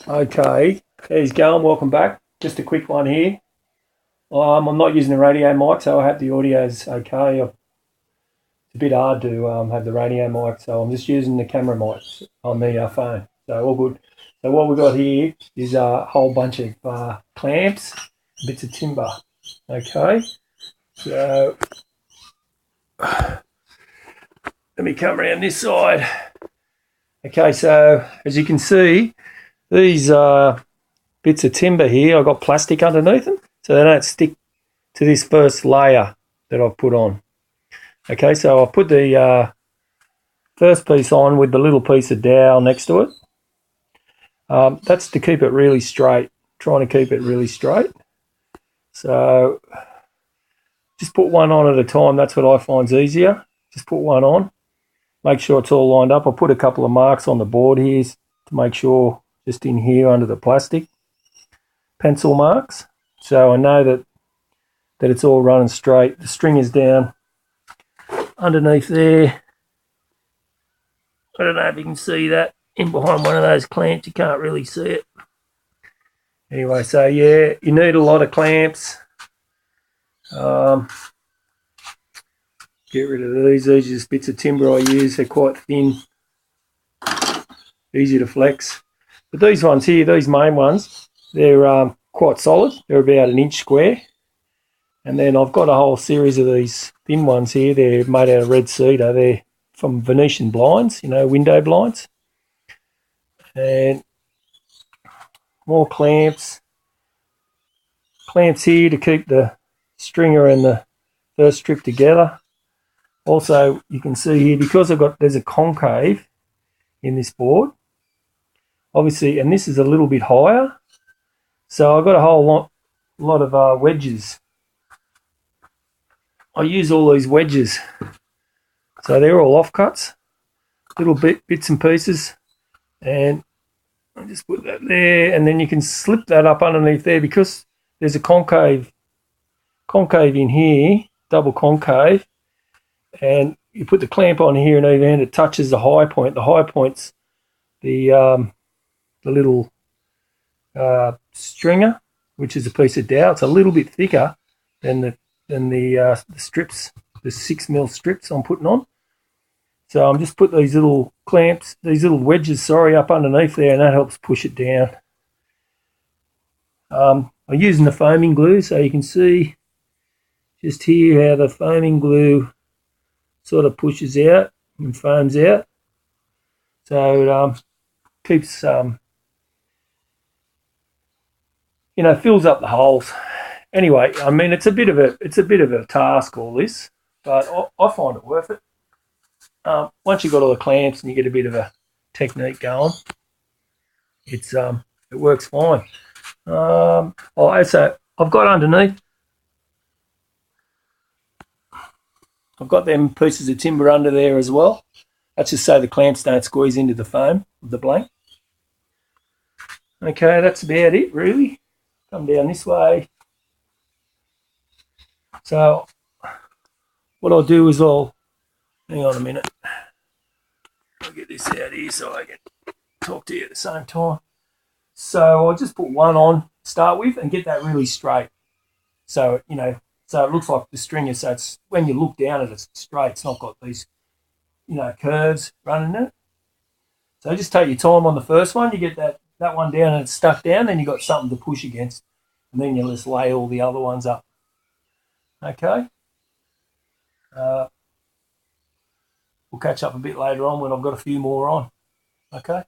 Okay, he's going. Welcome back. Just a quick one here. I'm not using the radio mic, so I hope the audio's okay. It's a bit hard to have the radio mic, so I'm just using the camera mic on the phone. So all good. So what we've got here is a whole bunch of clamps, bits of timber. Okay, so let me come around this side. Okay, so as you can see, these bits of timber here, I've got plastic underneath them, so they don't stick to this first layer that I've put on. Okay, so I'll put the first piece on with the little piece of dowel next to it. That's to keep it really straight, trying to keep it really straight. So just put one on at a time, that's what I find's easier. Just put one on, make sure it's all lined up. I'll put a couple of marks on the board here to make sure, just in here under the plastic, pencil marks. So I know that it's all running straight. The string is down underneath there. I don't know if you can see that in behind one of those clamps. You can't really see it. Anyway, so yeah, you need a lot of clamps. Get rid of these. These are just bits of timber I use. They're quite thin, easy to flex. But these ones here, these main ones, they're quite solid. They're about 1 inch square. And then I've got a whole series of these thin ones here. They're made out of red cedar. They're from Venetian blinds, window blinds. And more clamps. Clamps here to keep the stringer and the first strip together. Also, you can see here, because there's a concave in this board, obviously, and this is a little bit higher. So I've got a whole lot of wedges. I use all these wedges. So they're all offcuts, little bits and pieces, and I just put that there, and then you can slip that up underneath there because there's a concave in here, double concave, and you put the clamp on here and either end it touches the high point. The high point's the little stringer, which is a piece of dowel. It's a little bit thicker than the strips, the 6mm strips I'm putting on. So I'm just put these little clamps, these little wedges, up underneath there, and that helps push it down. I'm using the foaming glue, so you can see just here how the foaming glue sort of pushes out and foams out. So it keeps, fills up the holes. Anyway, I mean, it's a bit of a task, all this, but I find it worth it. Once you've got all the clamps and you get a bit of a technique going, it works fine. So I've got underneath, I've got them pieces of timber under there as well. That's just so the clamps don't squeeze into the foam of the blank. Okay, that's about it really. Come down this way. So what I'll do is hang on a minute. I'll get this out here so I can talk to you at the same time. So I'll just put one on to start with and get that really straight. So, so it looks like the stringer, so it's, when you look down at it, it's straight. It's not got these, curves running in it. So just take your time on the first one. You get that one down and it's stuck down, then you've got something to push against. And then you just lay all the other ones up. Okay? We'll catch up a bit later on when I've got a few more on. Okay?